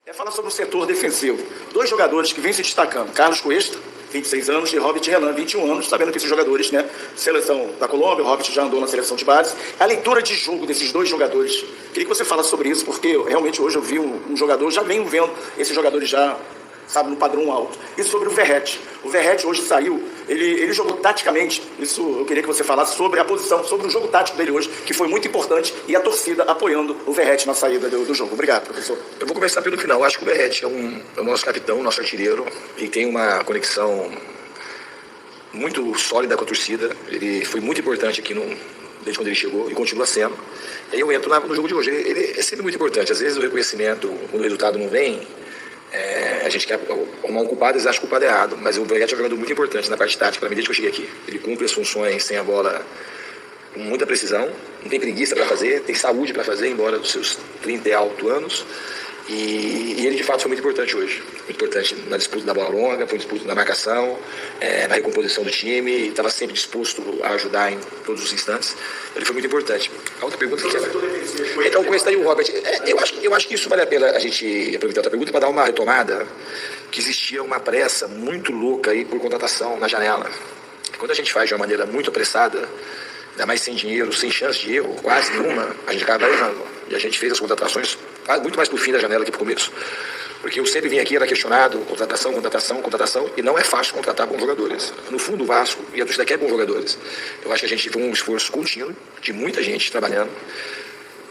É falar sobre o setor defensivo. Dois jogadores que vêm se destacando, Carlos Cuesta, 26 anos, e Robert Renan, 21 anos, sabendo que esses jogadores, né, seleção da Colômbia, o Robert já andou na seleção de base. A leitura de jogo desses dois jogadores, queria que você falasse sobre isso, porque realmente hoje eu vi um jogador, já venho vendo esses jogadores já, sabe, no padrão alto. E sobre o Verratti. O Verratti hoje saiu, ele jogou taticamente, isso eu queria que você falasse sobre a posição, sobre o jogo tático dele hoje, que foi muito importante, e a torcida apoiando o Verratti na saída do jogo. Obrigado, professor. Eu vou começar pelo final. Acho que o Verratti é o nosso capitão, nosso artilheiro, e tem uma conexão muito sólida com a torcida. Ele foi muito importante aqui desde quando ele chegou e continua sendo. E aí eu entro no jogo de hoje. Ele é sempre muito importante. Às vezes o reconhecimento, quando o resultado não vem, a gente quer arrumar um culpado, eles acham que o culpado é errado. Mas o Verratti é um jogador muito importante na parte tática, para mim, desde que eu cheguei aqui. Ele cumpre as funções sem a bola com muita precisão, não tem preguiça para fazer, tem saúde para fazer, embora dos seus 30 e alto anos. E ele de fato foi muito importante hoje. Muito importante na disputa da bola longa, foi disputa na marcação, na recomposição do time, estava sempre disposto a ajudar em todos os instantes. Ele foi muito importante. A outra pergunta que era. Então, com esse daí o Robert, eu acho que isso vale a pena a gente aproveitar a outra pergunta para dar uma retomada, que existia uma pressa muito louca aí por contratação na janela. Quando a gente faz de uma maneira muito apressada, ainda mais sem dinheiro, sem chance de erro, quase nenhuma, a gente acaba errando. E a gente fez as contratações muito mais pro fim da janela que pro começo. Porque eu sempre vim aqui, era questionado, contratação, e não é fácil contratar bons jogadores. No fundo, o Vasco e a torcida quer bons jogadores. Eu acho que a gente teve um esforço contínuo, de muita gente trabalhando.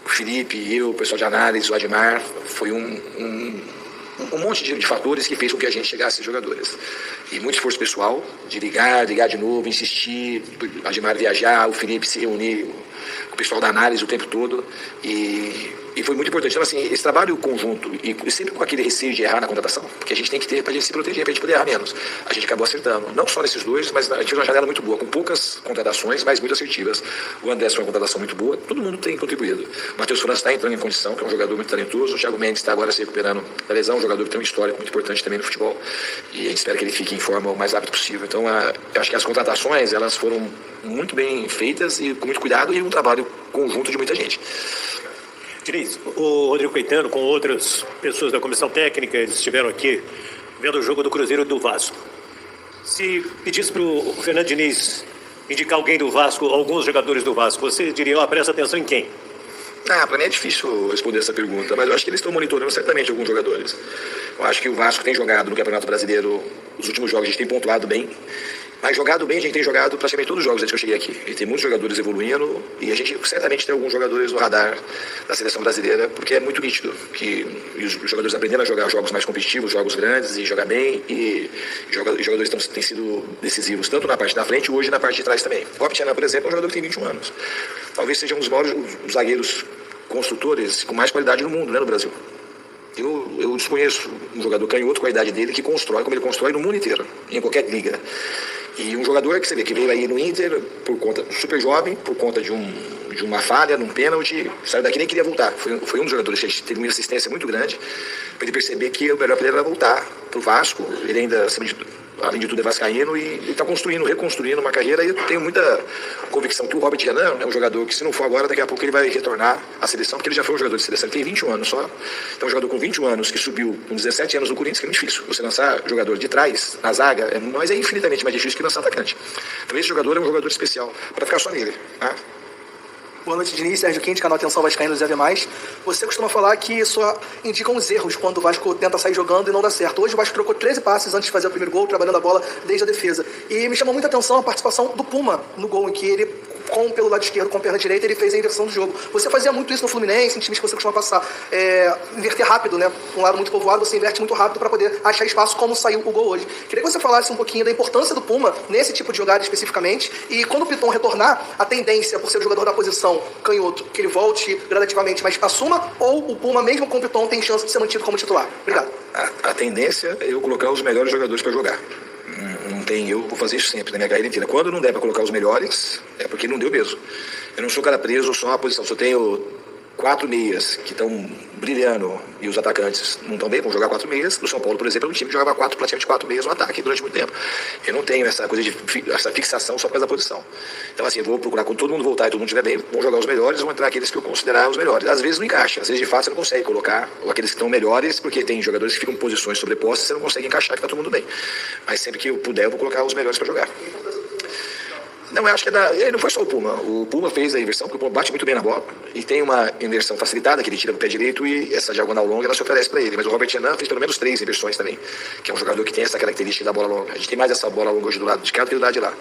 O Felipe, eu, o pessoal de análise, o Admar, foi um monte de fatores que fez com que a gente chegasse a jogadores. E muito esforço pessoal, de ligar de novo, insistir, o Admar viajar, o Felipe se reunir com o pessoal da análise o tempo todo. E foi muito importante. Então, assim, esse trabalho conjunto, e sempre com aquele receio de errar na contratação, porque a gente tem que ter para a gente se proteger, para a gente poder errar menos. A gente acabou acertando. Não só nesses dois, mas a gente fez uma janela muito boa, com poucas contratações, mas muito assertivas. O André foi uma contratação muito boa, todo mundo tem contribuído. O Matheus França está entrando em condição, que é um jogador muito talentoso. O Thiago Mendes está agora se recuperando da lesão, um jogador que tem uma história muito importante também no futebol. E a gente espera que ele fique em forma o mais rápido possível. Então, eu acho que as contratações, elas foram muito bem feitas e com muito cuidado, e um trabalho conjunto de muita gente. Diniz, o Rodrigo Caetano, com outras pessoas da comissão técnica, eles estiveram aqui vendo o jogo do Cruzeiro e do Vasco. Se pedisse para o Fernando Diniz indicar alguém do Vasco, alguns jogadores do Vasco, você diria, presta atenção em quem? Para mim é difícil responder essa pergunta, mas eu acho que eles estão monitorando certamente alguns jogadores. Eu acho que o Vasco tem jogado no Campeonato Brasileiro, os últimos jogos a gente tem pontuado bem, mas jogado bem a gente tem jogado praticamente todos os jogos desde que eu cheguei aqui. E tem muitos jogadores evoluindo, e a gente certamente tem alguns jogadores no radar da seleção brasileira, porque é muito nítido que os jogadores aprendendo a jogar jogos mais competitivos, jogos grandes, e jogar bem, e jogadores têm sido decisivos, tanto na parte da frente, hoje na parte de trás também. O Robert Renan, por exemplo, é um jogador que tem 21 anos. Talvez seja um dos maiores zagueiros construtores com mais qualidade no mundo, né, no Brasil. Eu desconheço um jogador canhoto com a idade dele que constrói como ele constrói no mundo inteiro, em qualquer liga. E um jogador que você vê que veio aí no Inter por conta super jovem, por conta de uma falha, num pênalti, saiu daqui e nem queria voltar. Foi um dos jogadores que teve uma insistência muito grande para ele perceber que o melhor para ele era voltar para o Vasco. Ele ainda, além de tudo, é vascaíno, e ele está reconstruindo uma carreira, e eu tenho muita convicção que o Robert Renan é um jogador que, se não for agora, daqui a pouco ele vai retornar à seleção, porque ele já foi um jogador de seleção, ele tem 21 anos só. Então, um jogador com 21 anos que subiu com 17 anos no Corinthians, que é muito difícil. Você lançar jogador de trás, na zaga, mas é infinitamente mais difícil que lançar atacante. Então, esse jogador é um jogador especial, para ficar só nele, tá? Boa noite, Diniz. Sérgio Quinte, canal Atenção Vascaíno dos Mais. Você costuma falar que só indicam os erros quando o Vasco tenta sair jogando e não dá certo. Hoje o Vasco trocou 13 passes antes de fazer o primeiro gol, trabalhando a bola desde a defesa. E me chamou muita atenção a participação do Puma no gol, em que ele, pelo lado esquerdo, com a perna direita, ele fez a inversão do jogo. Você fazia muito isso no Fluminense, em times que você costuma passar. Inverter rápido, né? Um lado muito povoado, você inverte muito rápido para poder achar espaço, como saiu o gol hoje. Queria que você falasse um pouquinho da importância do Puma nesse tipo de jogada especificamente, e quando o Piton retornar, a tendência, por ser o jogador da posição canhoto, que ele volte gradativamente, mas assuma, ou o Puma, mesmo com o Piton, tem chance de ser mantido como titular? Obrigado. A tendência é eu colocar os melhores jogadores para jogar. Não tem, eu vou fazer isso sempre na minha carreira inteira. Quando não der para colocar os melhores, é porque não deu mesmo. Eu não sou cara preso só a posição. Se eu tenho 4 meias que estão brilhando e os atacantes não estão bem, vão jogar 4 meias. No São Paulo, por exemplo, é um time que jogava praticamente 4 meias no ataque durante muito tempo. Eu não tenho essa coisa essa fixação só por causa da posição. Então, assim, eu vou procurar, quando todo mundo voltar e todo mundo estiver bem, vão jogar os melhores, vão entrar aqueles que eu considerar os melhores. Às vezes não encaixa, às vezes de fato você não consegue colocar aqueles que estão melhores, porque tem jogadores que ficam em posições sobrepostas e você não consegue encaixar que tá todo mundo bem. Mas sempre que eu puder, eu vou colocar os melhores para jogar. Não, eu acho que não foi só o Puma. O Puma fez a inversão, porque o Puma bate muito bem na bola e tem uma inversão facilitada que ele tira do pé direito e essa diagonal longa ela se oferece para ele. Mas o Robert Renan fez pelo menos 3 inversões também, que é um jogador que tem essa característica da bola longa. A gente tem mais essa bola longa hoje do lado de cá do que do lado de lá.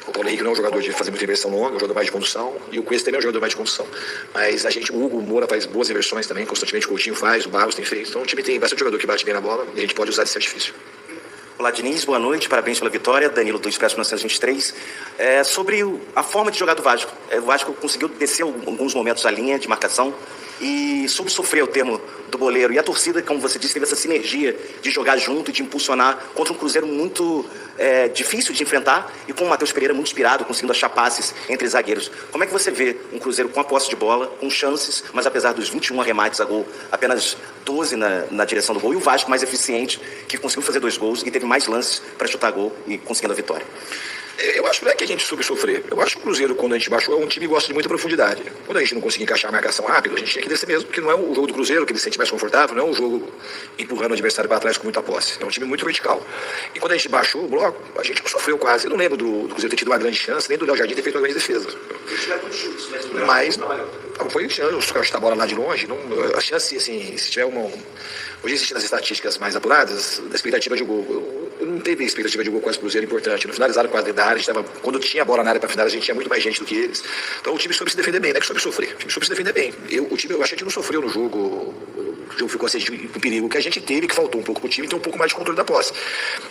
O Paulo Henrique não é um jogador de fazer muita inversão longa, é um jogador mais de condução, e o Cuesta também é um jogador mais de condução. Mas o Hugo Moura faz boas inversões também, constantemente o Coutinho faz, o Barros tem feito. Então o time tem bastante jogador que bate bem na bola e a gente pode usar esse artifício. Olá, Diniz, boa noite, parabéns pela vitória. Danilo do Expresso 1923. Sobre a forma de jogar do Vasco. O Vasco conseguiu descer alguns momentos a linha de marcação e soube sofrer o termo do goleiro. E a torcida, como você disse, teve essa sinergia de jogar junto e de impulsionar contra um Cruzeiro muito difícil de enfrentar e com o Matheus Pereira muito inspirado, conseguindo achar passes entre zagueiros. Como é que você vê um Cruzeiro com a posse de bola, com chances, mas apesar dos 21 arremates a gol, apenas 12 na direção do gol, e o Vasco mais eficiente, que conseguiu fazer 2 gols e teve mais lances para chutar gol e conseguindo a vitória? Eu acho que não é que a gente soube sofrer. Eu acho que o Cruzeiro, quando a gente baixou, é um time que gosta de muita profundidade. Quando a gente não conseguia encaixar a marcação rápido, a gente tinha que descer mesmo, porque não é o jogo do Cruzeiro, que ele se sente mais confortável, não é um jogo empurrando o adversário para trás com muita posse. É um time muito vertical. E quando a gente baixou o bloco, a gente sofreu quase. Eu não lembro do Cruzeiro ter tido uma grande chance, nem do Léo Jardim ter feito uma grande defesa. Mas não foi chance, os caras chutar a bola lá de longe. Não, a chance, assim, se tiver uma... Hoje existem as estatísticas mais apuradas da expectativa de gol. Eu não teve expectativa de gol com esse Cruzeiro importante. Não finalizaram quase dentro da área. Quando tinha a bola na área para finalizar, a gente tinha muito mais gente do que eles. Então o time soube se defender bem, não é que soube sofrer. O time soube se defender bem. Eu achei que a gente não sofreu no jogo. O jogo ficou assim, com perigo. O que a gente teve, que faltou um pouco pro time, ter um pouco mais de controle da posse.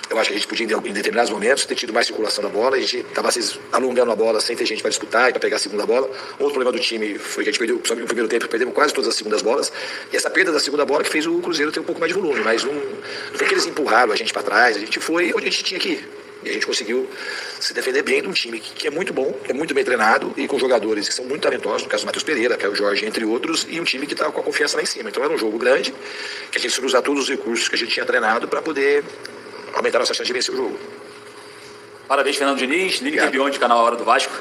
Eu acho que a gente podia, em determinados momentos, ter tido mais circulação da bola. A gente estava alongando a bola sem ter gente para disputar e para pegar a segunda bola. Outro problema do time foi que a gente perdeu, principalmente no primeiro tempo, perdemos quase todas as segundas bolas. E essa perda da segunda bola que fez o Cruzeiro ter um pouco mais de volume. Mas não foi que eles empurraram a gente para trás. A gente foi onde a gente tinha que ir. E a gente conseguiu se defender bem de um time que é muito bom, que é muito bem treinado e com jogadores que são muito talentosos, no caso do Matheus Pereira, Caio Jorge, entre outros, e um time que está com a confiança lá em cima. Então era um jogo grande, que a gente soube usar todos os recursos que a gente tinha treinado para poder aumentar a nossa chance de vencer o jogo. Parabéns, Fernando Diniz, Lili Campeão de canal A Hora do Vasco.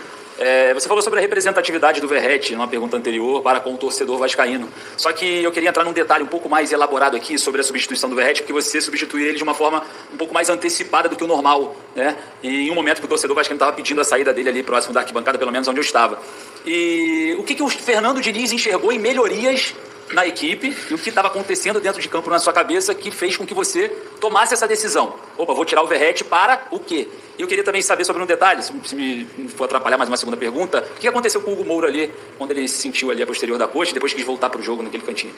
Você falou sobre a representatividade do Verratti numa pergunta anterior para com o torcedor vascaíno. Só que eu queria entrar num detalhe um pouco mais elaborado aqui sobre a substituição do Verratti, porque você substituiu ele de uma forma um pouco mais antecipada do que o normal, né? E em um momento que o torcedor vascaíno estava pedindo a saída dele ali próximo da arquibancada, pelo menos onde eu estava. E o que o Fernando Diniz enxergou em melhorias na equipe e o que estava acontecendo dentro de campo na sua cabeça que fez com que você tomasse essa decisão? Opa, vou tirar o Verratti para o quê? E eu queria também saber sobre um detalhe, se me for atrapalhar mais uma segunda pergunta, o que aconteceu com o Hugo Moura ali, quando ele se sentiu ali a posterior da coxa e depois quis voltar para o jogo naquele cantinho?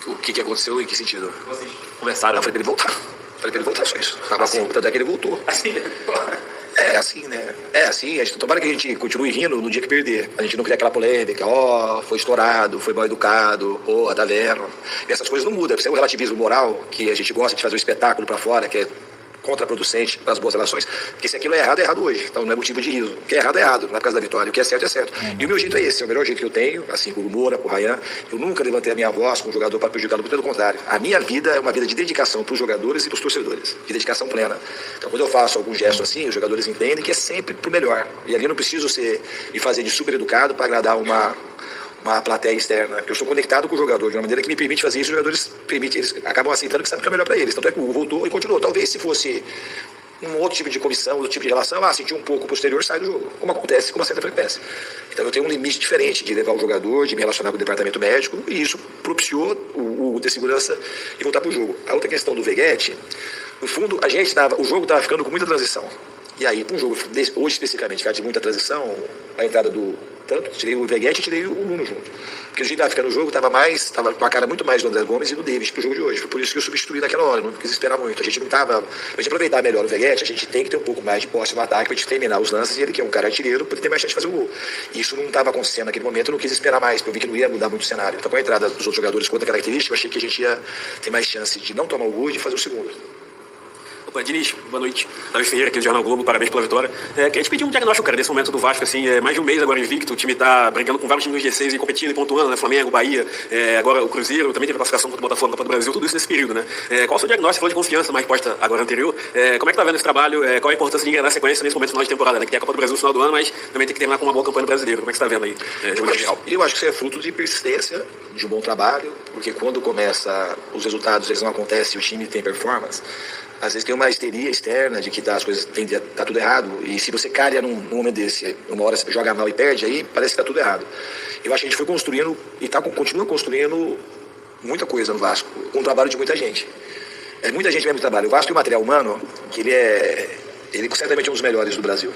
O que aconteceu e em que sentido? Vocês conversaram? Eu falei para ele voltar. Falei para ele voltar, só isso. Tava com tanto é que ele voltou. Assim, É assim, né? É assim, tomara que a gente continue rindo no dia que perder. A gente não cria aquela polêmica, foi estourado, foi mal educado, tá vendo? E essas coisas não mudam. Isso é um relativismo moral que a gente gosta de fazer um espetáculo pra fora, que é contraproducente para as boas relações. Porque se aquilo é errado hoje. Então não é motivo de riso. O que é errado, não é por causa da vitória. O que é certo, é certo. E o meu jeito é esse, é o melhor jeito que eu tenho, assim como o Moura, com o Ryan. Eu nunca levantei a minha voz com o jogador para prejudicá-lo, pelo contrário. A minha vida é uma vida de dedicação para os jogadores e para os torcedores. De dedicação plena. Então quando eu faço algum gesto assim, os jogadores entendem que é sempre pro melhor. E ali eu não preciso me fazer de super educado para agradar uma plateia externa, porque eu sou conectado com o jogador de uma maneira que me permite fazer isso. Os jogadores eles acabam aceitando que sabe que é melhor para eles. Tanto é que o Hugo voltou e continuou. Talvez se fosse um outro tipo de comissão, outro tipo de relação, sentir um pouco posterior, sai do jogo, como acontece com uma certa frequência. Então eu tenho um limite diferente de levar o jogador, de me relacionar com o departamento médico, e isso propiciou o ter segurança e voltar para o jogo. A outra questão do Veguete, no fundo, o jogo estava ficando com muita transição. E aí, para um jogo, hoje especificamente, que há de muita transição, a entrada tirei o Veguete e tirei o Nuno junto. Porque o jeito que estava ficando o jogo estava com a cara muito mais do André Gomes e do Davis pro jogo de hoje. Foi por isso que eu substituí naquela hora, não quis esperar muito. A gente aproveitar melhor o Veguete, a gente tem que ter um pouco mais de posse no ataque para a gente terminar os lances, e ele que é um cara artilheiro, para ter mais chance de fazer o gol. E isso não estava acontecendo naquele momento, eu não quis esperar mais, porque eu vi que não ia mudar muito o cenário. Então, com a entrada dos outros jogadores com outra característica, eu achei que a gente ia ter mais chance de não tomar o gol e de fazer o segundo. Opa, Diniz, boa noite. Davi Ferreira aqui do Jornal Globo, parabéns pela vitória. Queria te pedir um diagnóstico, cara, desse momento do Vasco, assim, mais de um mês agora invicto, o time tá brigando com vários times do G6 e competindo e pontuando, né, Flamengo, Bahia, agora o Cruzeiro, também teve a classificação contra o Botafogo na Copa do Brasil, tudo isso nesse período, né? Qual o seu diagnóstico? Você falou de confiança, mais posta agora anterior. Como é que tá vendo esse trabalho? Qual a importância de engrenar a sequência nesse momento final de temporada, né? Que tem a Copa do Brasil no final do ano, mas também tem que terminar com uma boa campanha no Brasileiro. Como é que você tá vendo aí? Eu acho que isso é fruto de persistência, de um bom trabalho, porque quando começa os resultados, eles não acontecem e o time tem performance, às vezes tem uma histeria externa de que as coisas tá tudo errado, e se você calha num momento desse, uma hora você joga mal e perde, aí parece que tá tudo errado. Eu acho que a gente foi construindo e continua construindo muita coisa no Vasco, com o trabalho de muita gente. Muita gente mesmo trabalha. O Vasco tem um material humano que ele certamente é um dos melhores do Brasil.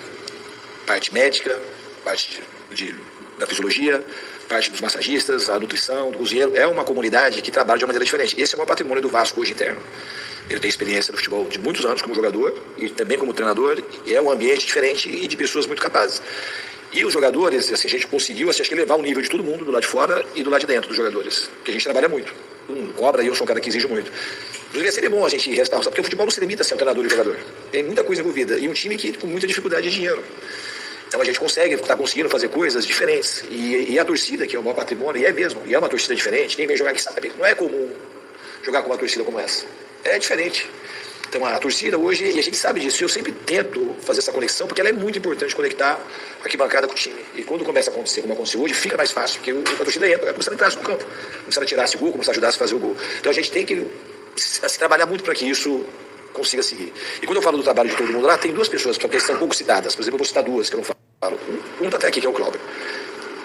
Parte médica, parte da fisiologia, parte dos massagistas, a nutrição, do cozinheiro. É uma comunidade que trabalha de uma maneira diferente. Esse é o maior patrimônio do Vasco hoje interno. Ele tem experiência no futebol de muitos anos como jogador e também como treinador. E é um ambiente diferente e de pessoas muito capazes. E os jogadores, assim, a gente conseguiu, acho que levar o nível de todo mundo do lado de fora e do lado de dentro dos jogadores. Porque a gente trabalha muito. Cobra e eu sou um cara que exige muito. Inclusive, seria bom a gente restar, porque o futebol não se limita a ser um treinador e jogador. Tem muita coisa envolvida. E um time que com muita dificuldade de dinheiro. Então a gente está conseguindo fazer coisas diferentes. E a torcida, que é o maior patrimônio, e é mesmo, e é uma torcida diferente, quem vem jogar aqui sabe. Não é comum jogar com uma torcida como essa. É diferente. Então a torcida hoje, e a gente sabe disso, eu sempre tento fazer essa conexão, porque ela é muito importante conectar a arquibancada com o time. E quando começa a acontecer, como aconteceu hoje, fica mais fácil, porque a torcida entra, começa a entrar no campo, começa a tirar esse gol, começa a ajudar a fazer o gol. Então a gente tem que se trabalhar muito para que isso consiga seguir. E quando eu falo do trabalho de todo mundo lá, tem duas pessoas que são pouco citadas. Por exemplo, eu vou citar duas que eu não falo. Um está até aqui, que é o Cláudio.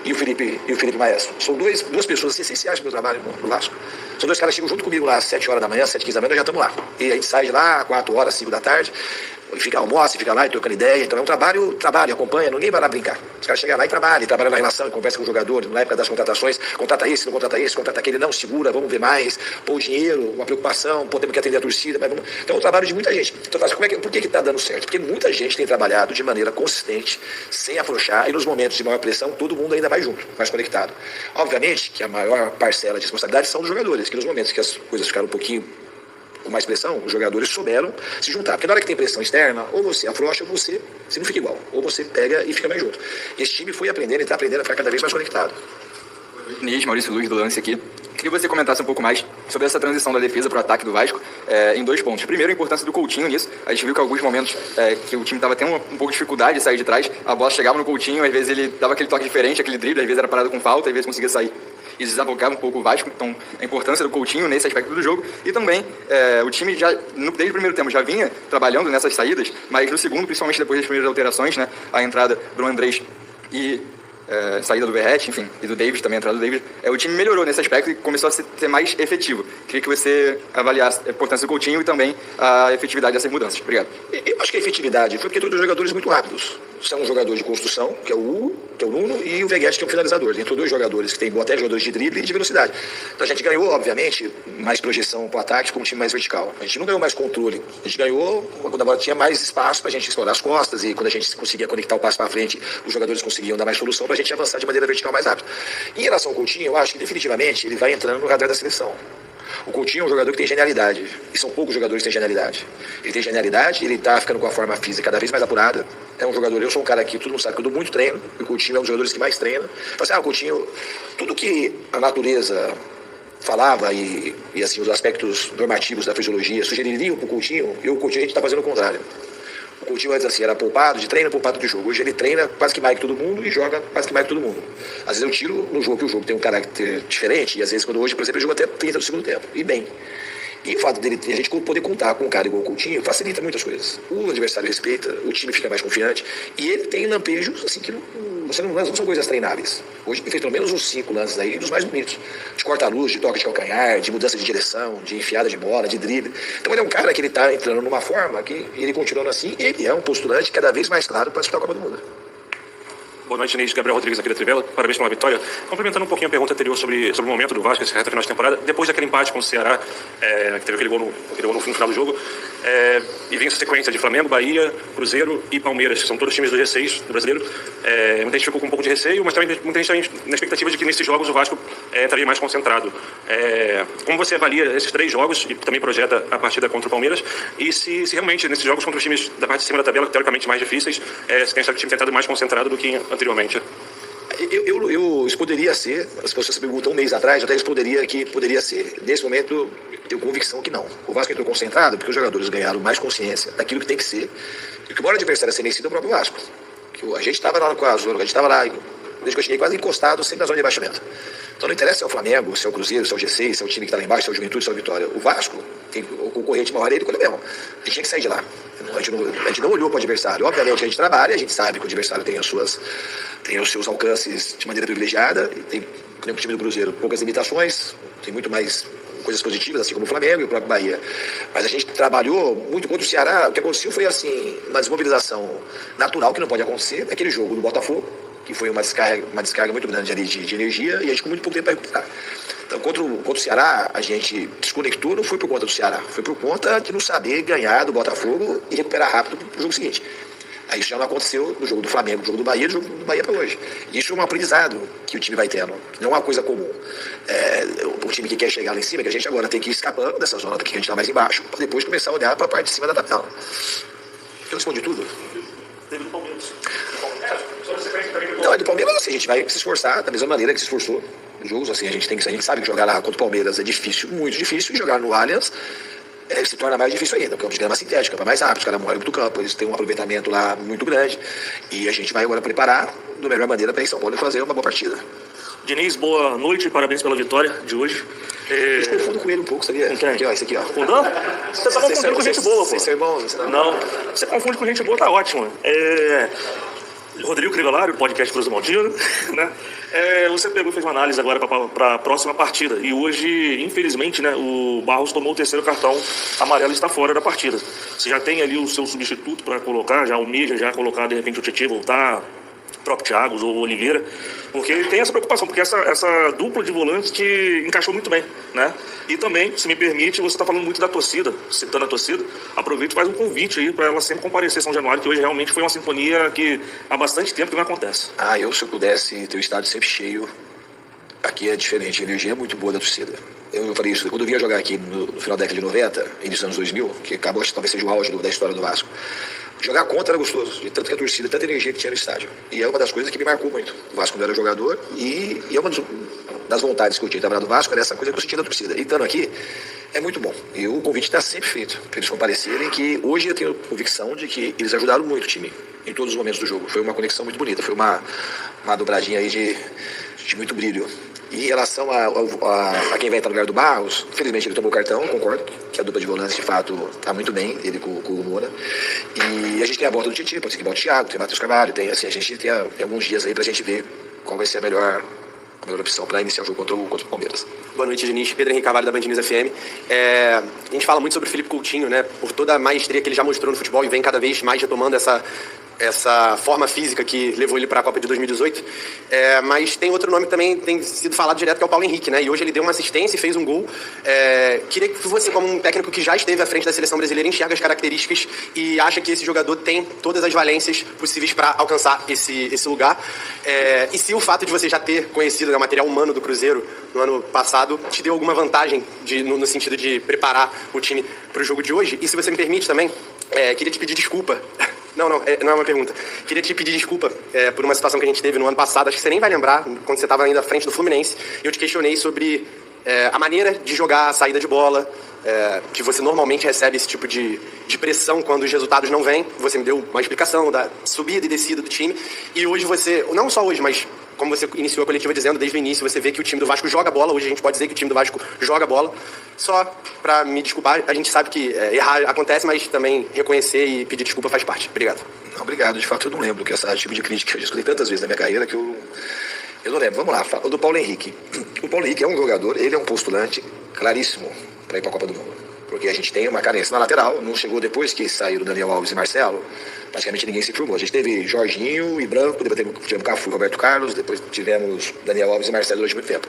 E o Felipe Maestro. São duas pessoas essenciais para o meu trabalho no Vasco. São dois caras que chegam junto comigo lá às 7 horas da manhã, 7h15 da manhã, nós já estamos lá. E a gente sai de lá às 4 horas, 5 da tarde, e fica almoça, fica lá e trocando ideia. Então é um trabalho, acompanha, ninguém vai lá brincar. Os caras chegam lá e trabalham na relação, e conversam com o jogador, na época das contratações, contrata esse, não contrata esse, contrata aquele, não, segura, vamos ver mais, pôr o dinheiro, uma preocupação, temos que atender a torcida. Então é um trabalho de muita gente. Então por que está dando certo? Porque muita gente tem trabalhado de maneira consistente, sem afrouxar, e nos momentos de maior pressão, todo mundo ainda vai junto, mais conectado. Obviamente que a maior parcela de responsabilidade são dos jogadores, que nos momentos que as coisas ficaram um pouquinho com mais pressão, os jogadores souberam se juntar. Porque na hora que tem pressão externa, ou você afrouxa, ou você não fica igual. Ou você pega e fica mais junto. E esse time foi aprendendo e está aprendendo a ficar cada vez mais conectado. Diniz, Maurício Luiz do Lance aqui. Queria que você comentasse um pouco mais sobre essa transição da defesa para o ataque do Vasco em 2 pontos. Primeiro, a importância do Coutinho nisso. A gente viu que em alguns momentos que o time estava tendo um pouco de dificuldade de sair de trás, a bola chegava no Coutinho, às vezes ele dava aquele toque diferente, aquele drible, às vezes era parado com falta, às vezes conseguia sair. E desabocava um pouco o Vasco, então a importância do Coutinho nesse aspecto do jogo. E também o time já, desde o primeiro tempo, já vinha trabalhando nessas saídas, mas no segundo, principalmente depois das primeiras alterações, né, a entrada do Andrés e saída do Verratti, enfim, e do David, também a entrada do David, o time melhorou nesse aspecto e começou a ser mais efetivo. Queria que você avaliasse a importância do Coutinho e também a efetividade dessas mudanças. Obrigado. Eu acho que a efetividade foi porque todos os jogadores muito rápidos. São um jogador de construção, que é o Hugo, que é o Nuno, e o Veguete, que é o finalizador. Entrou 2 jogadores que têm até jogadores de drible e de velocidade. Então a gente ganhou, obviamente, mais projeção para o ataque com um time mais vertical. A gente não ganhou mais controle. A gente ganhou quando a bola tinha mais espaço para a gente explorar as costas, e quando a gente conseguia conectar o passo para frente, os jogadores conseguiam dar mais solução para a gente avançar de maneira vertical mais rápido. Em relação ao Coutinho, eu acho que definitivamente ele vai entrando no radar da seleção. O Coutinho é um jogador que tem genialidade, e são poucos jogadores que têm genialidade. Ele tem genialidade, ele está ficando com a forma física cada vez mais apurada. É um jogador, eu sou um cara que todo mundo sabe que eu dou muito treino, e o Coutinho é um dos jogadores que mais treina. Então, assim, o Coutinho, tudo que a natureza falava e assim, os aspectos normativos da fisiologia sugeririam para o Coutinho, e o Coutinho a gente está fazendo o contrário. O Coutinho antes assim, era poupado de treino, poupado de jogo. Hoje ele treina quase que mais que todo mundo e joga quase que mais que todo mundo. Às vezes eu tiro no jogo, que o jogo tem um caráter diferente, e às vezes quando hoje, por exemplo, eu jogo até 30 do segundo tempo, e bem. E o fato dele, a gente poder contar com um cara igual o Coutinho, facilita muitas coisas. O adversário respeita, o time fica mais confiante, e ele tem lampejos assim que não são coisas treináveis. Hoje ele fez pelo menos uns 5 lances aí, dos mais bonitos. De corta-luz, de toque de calcanhar, de mudança de direção, de enfiada de bola, de drible. Então ele é um cara que ele está entrando numa forma que ele continuando assim, ele é um postulante cada vez mais claro para disputar a Copa do Mundo. Boa noite, Inês. Gabriel Rodrigues aqui da Trivela. Parabéns pela vitória. Complementando um pouquinho a pergunta anterior sobre o momento do Vasco, essa reta final de temporada, depois daquele empate com o Ceará, que teve aquele gol no final do jogo, e vem essa sequência de Flamengo, Bahia, Cruzeiro e Palmeiras, que são todos times do G6 do brasileiro. Muita gente ficou com um pouco de receio, mas também muita gente está na expectativa de que nesses jogos o Vasco estaria mais concentrado. Como você avalia esses 3 jogos e também projeta a partida contra o Palmeiras? E se realmente nesses jogos contra os times da parte de cima da tabela, teoricamente mais difíceis, você tem achado que o time tem estado mais concentrado do que anteriormente? Isso poderia ser, as pessoas se perguntam um mês atrás, eu até responderia que poderia ser. Nesse momento, eu tenho convicção que não. O Vasco entrou concentrado porque os jogadores ganharam mais consciência daquilo que tem que ser. E que o maior adversário a ser vencido é o próprio Vasco. A gente estava lá com a Zona, a gente estava lá, desde que eu cheguei, quase encostado, sempre na zona de rebaixamento. Então não interessa se é o Flamengo, se é o Cruzeiro, se é o G6, se é o time que está lá embaixo, se é o Juventude, se é o Vitória. O Vasco, o concorrente maior é ele, mesmo. A gente tinha que sair de lá. A gente não olhou para o adversário. Obviamente a gente trabalha, a gente sabe que o adversário tem os seus alcances de maneira privilegiada. E tem, como o time do Cruzeiro, poucas limitações, tem muito mais coisas positivas, assim como o Flamengo e o próprio Bahia. Mas a gente trabalhou muito contra o Ceará. O que aconteceu foi assim, uma desmobilização natural que não pode acontecer. Aquele jogo do Botafogo, que foi uma descarga muito grande ali de energia, e a gente com muito pouco tempo para recuperar. Então, contra o Ceará, a gente desconectou, não foi por conta do Ceará, foi por conta de não saber ganhar do Botafogo e recuperar rápido para o jogo seguinte. Aí isso já não aconteceu no jogo do Flamengo, no jogo do Bahia, no jogo do Bahia para hoje. E isso é um aprendizado que o time vai tendo, não é uma coisa comum. O time que quer chegar lá em cima, que a gente agora tem que ir escapando dessa zona que a gente está mais embaixo, para depois começar a olhar para a parte de cima da tabela. Eu respondi tudo? Teve do Palmeiras. Não, é do Palmeiras assim, a gente vai se esforçar da mesma maneira que se esforçou nos jogos, assim, a gente sabe que jogar lá contra o Palmeiras é difícil, muito difícil, e jogar no Allianz se torna mais difícil ainda, porque é um grama sintética, é mais rápido, os caras moram muito do campo, eles têm um aproveitamento lá muito grande, e a gente vai agora preparar da melhor maneira para ir em São Paulo e fazer uma boa partida. Diniz, boa noite, parabéns pela vitória de hoje. Eu confundo com ele um pouco, sabia? Aqui, ó, esse aqui, ó. Confundão? Você tá confundindo com gente boa, pô. Vocês são irmãos? Não, você confunde com gente boa, tá ótimo. Rodrigo Crivellari, podcast Cruz do Maltino, né? Você pegou e fez uma análise agora para a próxima partida. E hoje, infelizmente, né, o Barros tomou o 3º cartão amarelo e está fora da partida. Você já tem ali o seu substituto para colocar, já almeja já colocar, de repente, o Tietê voltar, o próprio Thiago ou Oliveira, porque tem essa preocupação, porque essa dupla de volantes que encaixou muito bem, né? E também, se me permite, você está falando muito da torcida, citando a torcida, aproveite e faz um convite aí para ela sempre comparecer em São Januário, que hoje realmente foi uma sinfonia que há bastante tempo que não acontece. Se eu pudesse ter o estádio sempre cheio, aqui é diferente, a energia é muito boa da torcida. Eu falei isso, quando eu vinha jogar aqui no final da década de 90, início dos anos 2000, que acabou, talvez seja o auge da história do Vasco, jogar contra era gostoso, de tanto que a torcida, tanta energia que tinha no estádio. E é uma das coisas que me marcou muito. O Vasco não era jogador e é uma das vontades que eu tinha de trabalhar do Vasco, era essa coisa que eu sentia da torcida. E estando aqui, é muito bom. E o convite está sempre feito para eles comparecerem, que hoje eu tenho convicção de que eles ajudaram muito o time em todos os momentos do jogo. Foi uma conexão muito bonita, foi uma dobradinha aí de muito brilho. E em relação a quem vai entrar no lugar do Barros, infelizmente ele tomou o cartão, concordo, que a dupla de volantes de fato está muito bem, ele com o Moura. E a gente tem a volta do Tietê, pode ser que volte o Thiago, tem o Matheus Carvalho, a gente tem alguns dias aí pra gente ver qual vai ser a melhor opção para iniciar o jogo contra o Palmeiras. Boa noite, Diniz. Pedro Henrique Carvalho da Band News FM. A gente fala muito sobre o Felipe Coutinho, né? Por toda a maestria que ele já mostrou no futebol e vem cada vez mais retomando essa forma física que levou ele para a Copa de 2018. Mas tem outro nome que também tem sido falado direto, que é o Paulo Henrique, né? E hoje ele deu uma assistência e fez um gol. Queria que você, como um técnico que já esteve à frente da seleção brasileira, enxerga as características e acha que esse jogador tem todas as valências possíveis para alcançar esse lugar. E se o fato de você já ter conhecido o material humano do Cruzeiro no ano passado te deu alguma vantagem no sentido de preparar o time para o jogo de hoje? E se você me permite também, queria te pedir desculpa. Não é uma pergunta. Queria te pedir desculpa por uma situação que a gente teve no ano passado, acho que você nem vai lembrar, quando você estava ainda à frente do Fluminense, e eu te questionei sobre a maneira de jogar a saída de bola, que você normalmente recebe esse tipo de pressão quando os resultados não vêm. Você me deu uma explicação da subida e descida do time, e hoje você, não só hoje, mas como você iniciou a coletiva dizendo, desde o início você vê que o time do Vasco joga bola. Hoje a gente pode dizer que o time do Vasco joga bola. Só para me desculpar, a gente sabe que errar acontece, mas também reconhecer e pedir desculpa faz parte. Obrigado. Não, obrigado. De fato, eu não lembro que esse tipo de crítica eu já escutei tantas vezes na minha carreira que eu não lembro. Vamos lá, o do Paulo Henrique. O Paulo Henrique é um jogador, ele é um postulante claríssimo para ir para a Copa do Mundo. porque a gente tem uma carência na lateral. Não chegou depois que saíram Daniel Alves e Marcelo, praticamente ninguém se firmou. A gente teve Jorginho e Branco, depois tivemos Cafu e Roberto Carlos, depois tivemos Daniel Alves e Marcelo durante muito tempo.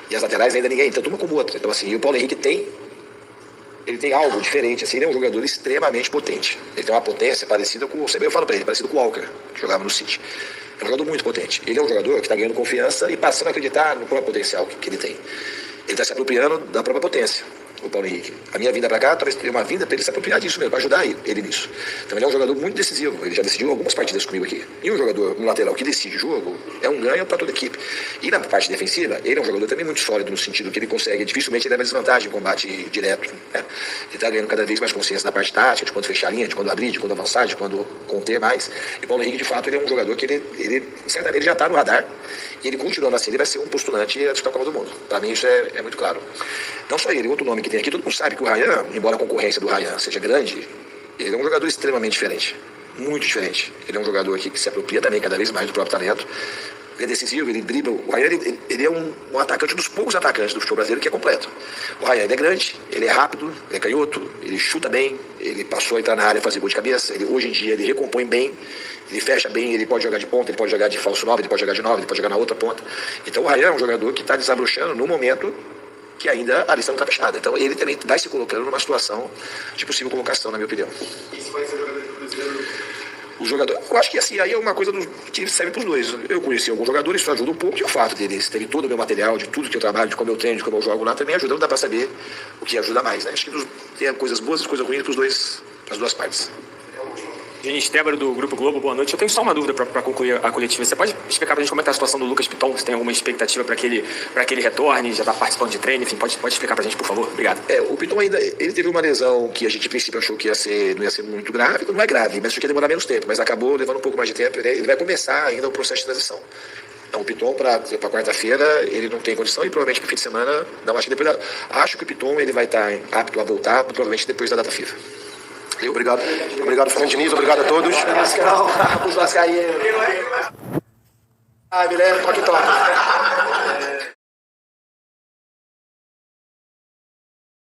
E as laterais ainda ninguém, tanto uma como outra. Então assim, e o Paulo Henrique ele tem algo diferente, assim, ele é um jogador extremamente potente. Ele tem uma potência parecida com, eu falo pra ele, parecido com o Walker, que jogava no City. É um jogador muito potente. Ele é um jogador que está ganhando confiança e passando a acreditar no próprio potencial que ele tem. Ele está se apropriando da própria potência, o Paulo Henrique. A minha vinda para cá talvez tenha uma vinda para ele se apropriar disso mesmo, para ajudar ele nisso. Então ele é um jogador muito decisivo. Ele já decidiu algumas partidas comigo aqui. E um jogador, um lateral que decide o jogo, é um ganho para toda a equipe. E na parte defensiva, ele é um jogador também muito sólido, no sentido que ele consegue, dificilmente ele leva desvantagem em combate direto. Né? Ele está ganhando cada vez mais consciência da parte tática, de quando fechar a linha, de quando abrir, de quando avançar, de quando conter mais. E o Paulo Henrique, de fato, ele é um jogador que ele certamente já está no radar. E ele, continuando assim, ele vai ser um postulante a disputar a Copa do Mundo. Para mim isso é muito claro. Não só ele, outro nome que tem aqui, todo mundo sabe que o Ryan, embora a concorrência do Ryan seja grande, ele é um jogador extremamente diferente. Muito diferente. Ele é um jogador aqui que se apropria também cada vez mais do próprio talento. Ele é decisivo, ele dribla. O Ryan, ele é um atacante, dos poucos atacantes do futebol brasileiro que é completo. O Ryan, ele é grande, ele é rápido, ele é canhoto, ele chuta bem, ele passou a entrar na área e fazer gol de cabeça. Hoje em dia ele recompõe bem, ele fecha bem, ele pode jogar de ponta, ele pode jogar de falso 9, ele pode jogar de 9, ele pode jogar na outra ponta. Então o Ryan é um jogador que está desabrochando no momento que ainda a lista não está fechada. Então ele também vai se colocando numa situação de possível colocação, na minha opinião. Isso vai ser jogador do Cruzeiro? O jogador, eu acho que assim, aí é uma coisa que serve para os dois. Eu conheci alguns jogadores, isso ajuda um pouco, e o fato deles terem todo o meu material, de tudo que eu trabalho, de como eu treino, de como eu jogo lá, também ajuda, não dá para saber o que ajuda mais. Né? Acho que tem coisas boas e coisas ruins para as duas partes. Diniz Tébaro, do Grupo Globo, boa noite. Eu tenho só uma dúvida para concluir a coletiva. Você pode explicar para a gente como é que está a situação do Lucas Piton? Se tem alguma expectativa para que ele retorne, já está participando de treino, enfim, pode explicar para a gente, por favor? Obrigado. O Piton ainda, ele teve uma lesão que a gente, a princípio, achou que não ia ser muito grave. Não é grave, mas achou que ia demorar menos tempo, mas acabou levando um pouco mais de tempo. Ele vai começar ainda o processo de transição. Então, o Piton, para quarta-feira, ele não tem condição e provavelmente para o fim de semana, não, acho que o Piton ele vai estar apto a voltar, provavelmente depois da data FIFA. Obrigado, Fernando Diniz, obrigado a todos. Os vascaínos. Ai, Guilherme, toque.